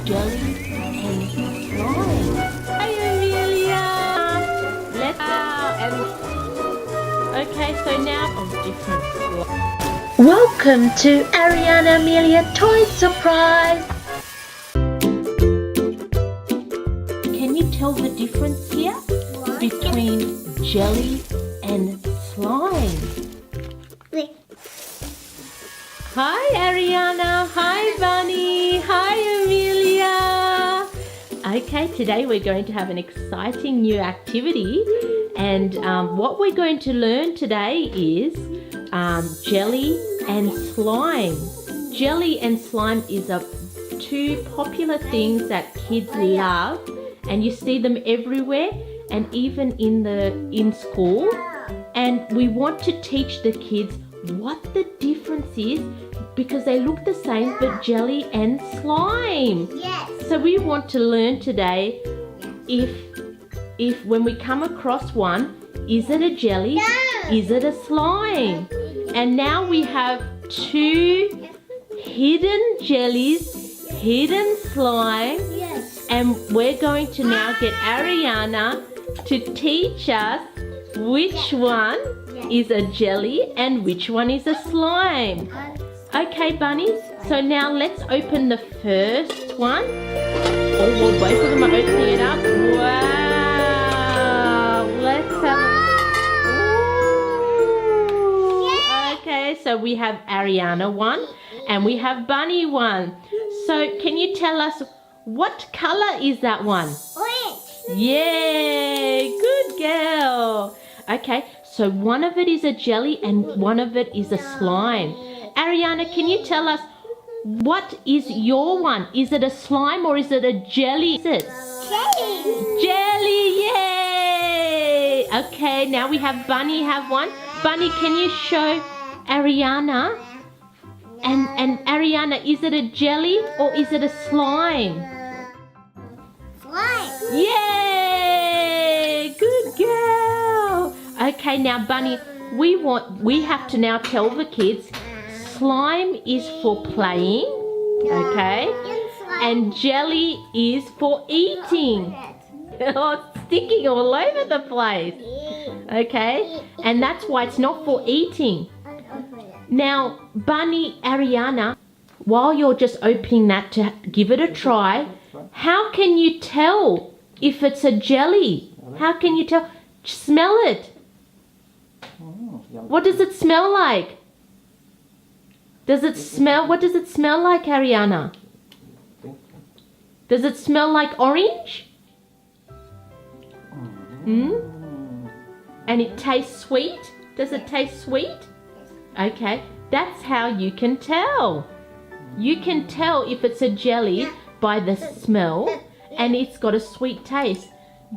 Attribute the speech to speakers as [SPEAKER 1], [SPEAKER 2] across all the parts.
[SPEAKER 1] jelly and slime. Hi Amelia! Let's okay, so now of different slime. Welcome to Ariana Amelia Toy Surprise! Can you tell the difference here between jelly and slime? Hi Ariana, hi Bunny, hi Amelia. Okay, today we're going to have an exciting new activity, and what we're going to learn today is jelly and slime. Jelly and slime is two popular things that kids love, and you see them everywhere and even in school. And we want to teach the kids what the difference is, because they look the same, but jelly and slime.
[SPEAKER 2] Yes.
[SPEAKER 1] So we want to learn today if when we come across one, is it a jelly?
[SPEAKER 2] No.
[SPEAKER 1] Is it a slime? And now we have two hidden jellies, hidden slime.
[SPEAKER 2] Yes.
[SPEAKER 1] And we're going to now get Ariana to teach us which one is a jelly and which one is a slime. Okay, bunnies, so now let's open the first one. Oh, well, both of them are opening it up. Wow! Let's have a... Okay, so we have Ariana one and we have Bunny one. So can you tell us what color is that one?
[SPEAKER 2] Orange.
[SPEAKER 1] Yay! Good girl. Okay, so one of it is a jelly and one of it is a slime. Ariana, can you tell us what is your one? Is it a slime or is it a jelly? Is it?
[SPEAKER 2] Jelly.
[SPEAKER 1] Jelly, yay! Okay, now we have Bunny have one. Bunny, can you show Ariana? And Ariana, is it a jelly or is it a slime?
[SPEAKER 2] Slime.
[SPEAKER 1] Yay! Good girl. Okay, now Bunny, we have to now tell the kids slime is for playing, okay? And jelly is for eating. Oh, it's sticking all over the place. Okay? And that's why it's not for eating. Now, Bunny, Ariana, while you're just opening that to give it a try, how can you tell if it's a jelly? How can you tell? Smell it. What does it smell like? What does it smell like, Ariana? Does it smell like orange? And it tastes sweet? Does it taste sweet? Okay, that's how you can tell. You can tell if it's a jelly by the smell, and it's got a sweet taste.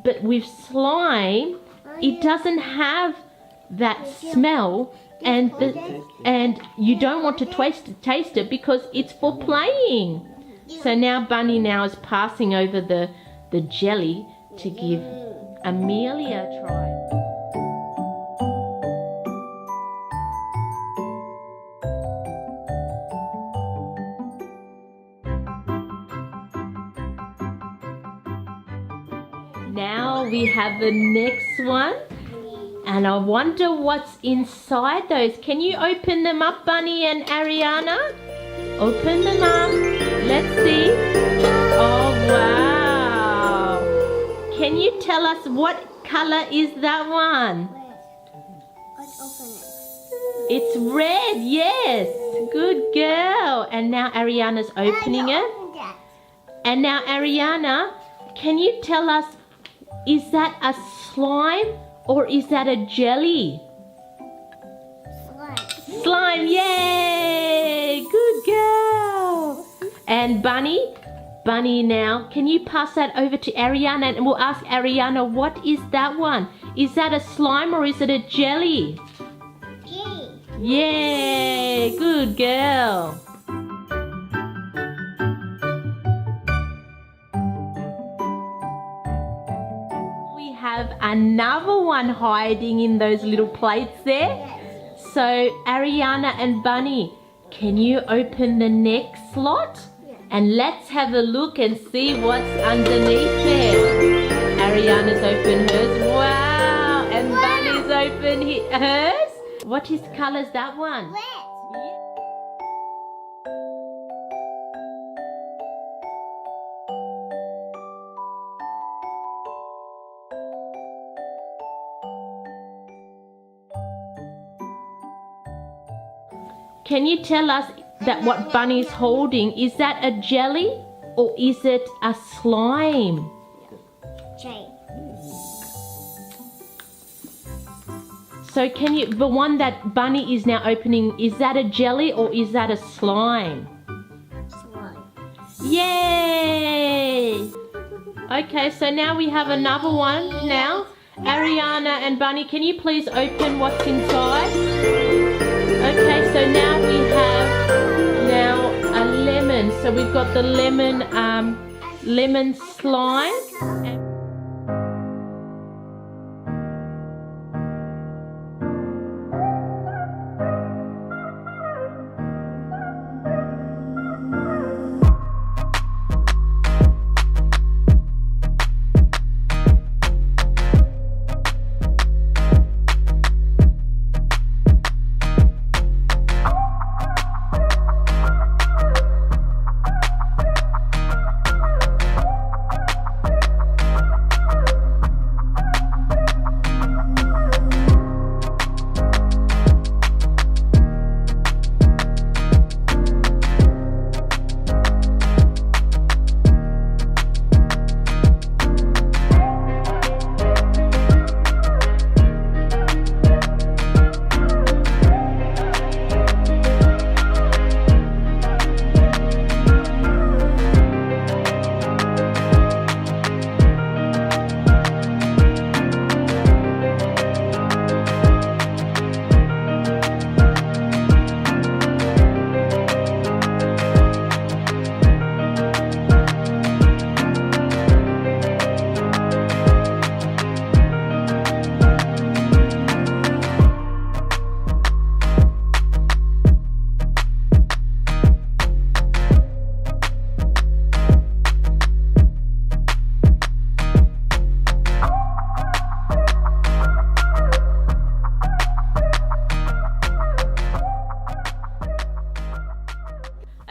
[SPEAKER 1] But with slime, it doesn't have that smell, and you don't want to taste it because it's for playing. So now Bunny now is passing over the jelly to give Amelia a try. Now we have the next one. And I wonder what's inside those. Can you open them up, Bunny and Ariana? Open them up. Let's see. Oh, wow. Can you tell us what color is that one?
[SPEAKER 2] Let's open it.
[SPEAKER 1] It's red, yes. Good girl. And now Ariana's opening it. And now Ariana, can you tell us, is that a slime? Or is that a jelly?
[SPEAKER 2] Slime.
[SPEAKER 1] Slime, yay! Good girl. And Bunny now, can you pass that over to Ariana, and we'll ask Ariana, what is that one? Is that a slime or is it a jelly?
[SPEAKER 2] Jelly.
[SPEAKER 1] Yay! Good girl. Have another one hiding in those little plates there. So Ariana and Bunny, can you open the next slot And let's have a look and see what's underneath there. Ariana's opened hers. Wow! And Bunny's opened hers. What is colour's that one?
[SPEAKER 2] Red.
[SPEAKER 1] Can you tell us that what Bunny's holding, is that a jelly or is it a slime?
[SPEAKER 2] J.
[SPEAKER 1] So can you, the one that Bunny is now opening, is that a jelly or is that a slime?
[SPEAKER 2] Slime.
[SPEAKER 1] Yay! Okay, so now we have another one now. Ariana and Bunny, can you please open what's inside? Okay, so now we have a lemon. So we've got the lemon lemon slime.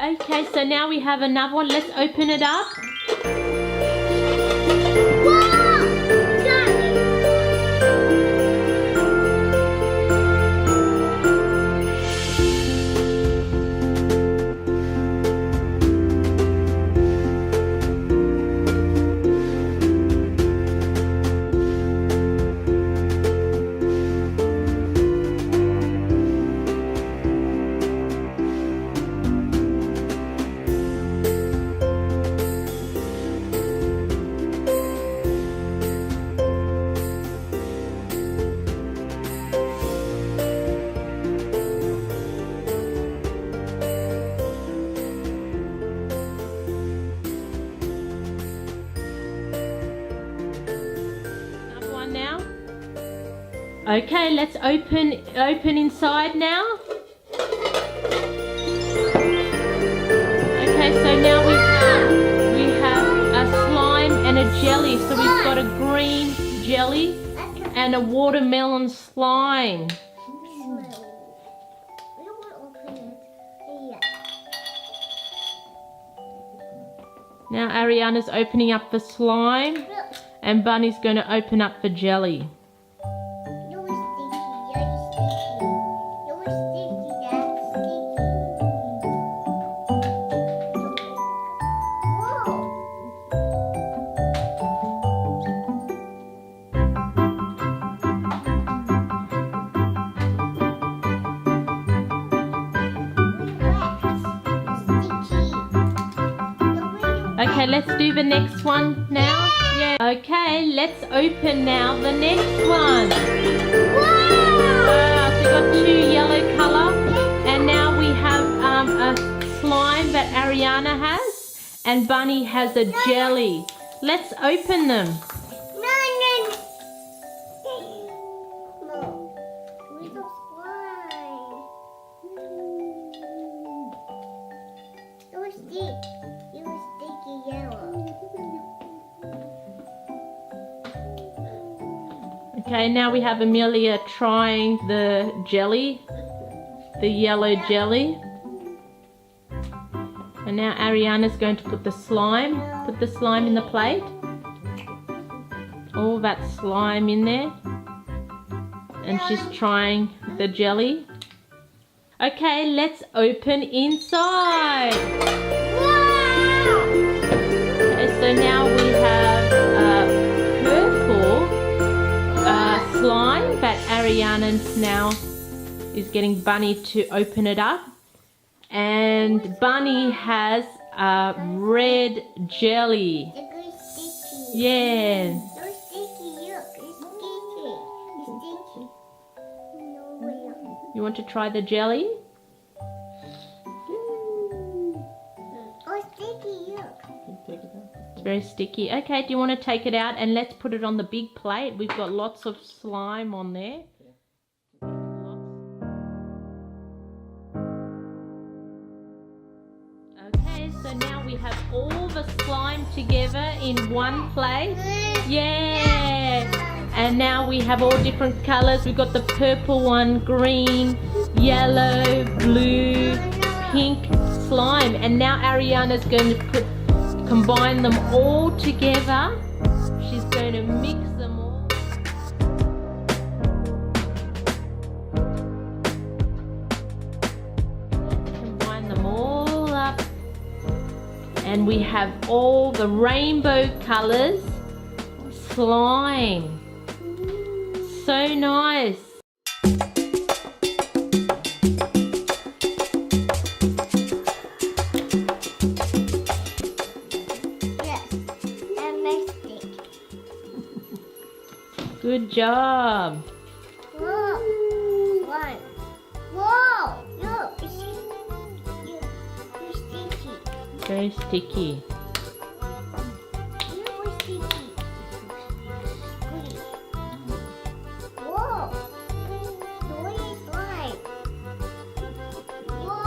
[SPEAKER 1] Okay, so now we have another one. Let's open it up. Now, okay, let's open inside now. Okay, so now we have a slime and a jelly. So we've got a green jelly and a watermelon slime. Now Ariana's opening up the slime. And Bunny's going to open up the jelly.
[SPEAKER 2] You're sticky, you're sticky, that's sticky. Whoa!
[SPEAKER 1] Okay, let's do the next one now. Yeah. Okay, let's open now the next one. Wow! So we've got two yellow colour, and now we have a slime that Ariana has, and Bunny has a jelly. Let's open them.
[SPEAKER 2] No. Little slime. You're sticky.
[SPEAKER 1] Okay, now we have Amelia trying the jelly, the yellow jelly. And now Ariana's going to put the slime in the plate. All that slime in there. And she's trying the jelly. Okay, let's open inside. Okay, so now we have purple slime, but Ariana now is getting Bunny to open it up. And Bunny has red jelly.
[SPEAKER 2] It's sticky.
[SPEAKER 1] Yeah.
[SPEAKER 2] So sticky, look. It's sticky. It's sticky. No way.
[SPEAKER 1] You want to try the jelly?
[SPEAKER 2] Oh, sticky, look.
[SPEAKER 1] It's very sticky. Okay, do you want to take it out and let's put it on the big plate? We've got lots of slime on there. Okay, so now we have all the slime together in one plate. Yeah! And now we have all different colors. We've got the purple one, green, yellow, blue, pink slime. And now Ariana's going to combine them all together. She's going to mix them all. Combine them all up. And we have all the rainbow colors slime. So nice.
[SPEAKER 2] Yes. And mixed it.
[SPEAKER 1] Good job.
[SPEAKER 2] Whoa. One. Whoa. Look. It's sticky.
[SPEAKER 1] Very sticky.
[SPEAKER 2] Look, it's sticky. Squeeze. Whoa. The way it's like. Whoa.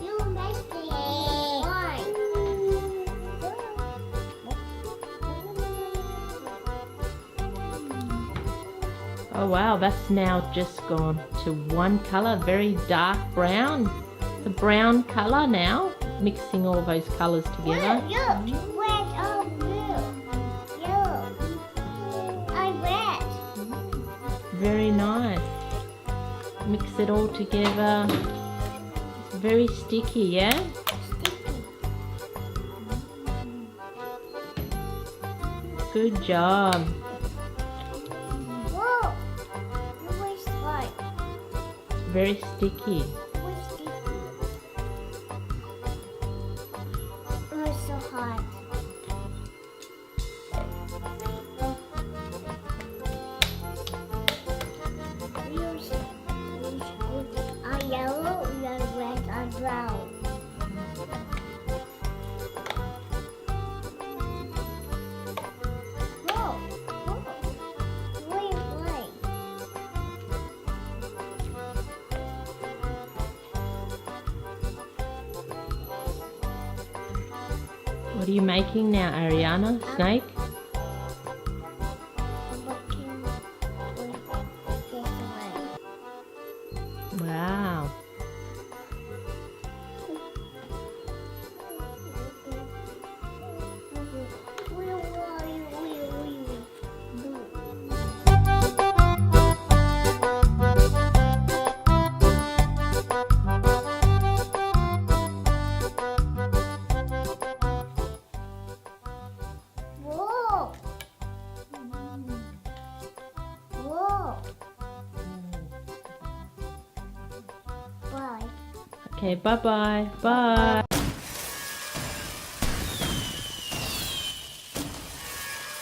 [SPEAKER 2] You messed it. Why?
[SPEAKER 1] Oh wow, that's now just gone to one color, very dark brown. The brown color now, mixing all those colors together.
[SPEAKER 2] Look. Red. Oh, blue. Yellow. Red.
[SPEAKER 1] Very nice. Mix it all together. It's very sticky, yeah?
[SPEAKER 2] Sticky.
[SPEAKER 1] Good job.
[SPEAKER 2] Whoa. What's like?
[SPEAKER 1] Very sticky.
[SPEAKER 2] What's sticky? Oh, it's so hot. Yellow, red, and brown. Whoa! Whoa! Where is light?
[SPEAKER 1] What are you making now, Ariana? Snake?
[SPEAKER 2] Looking this way.
[SPEAKER 1] Wow.
[SPEAKER 2] Whoa! Whoa! Bye.
[SPEAKER 1] Okay, bye-bye. Bye.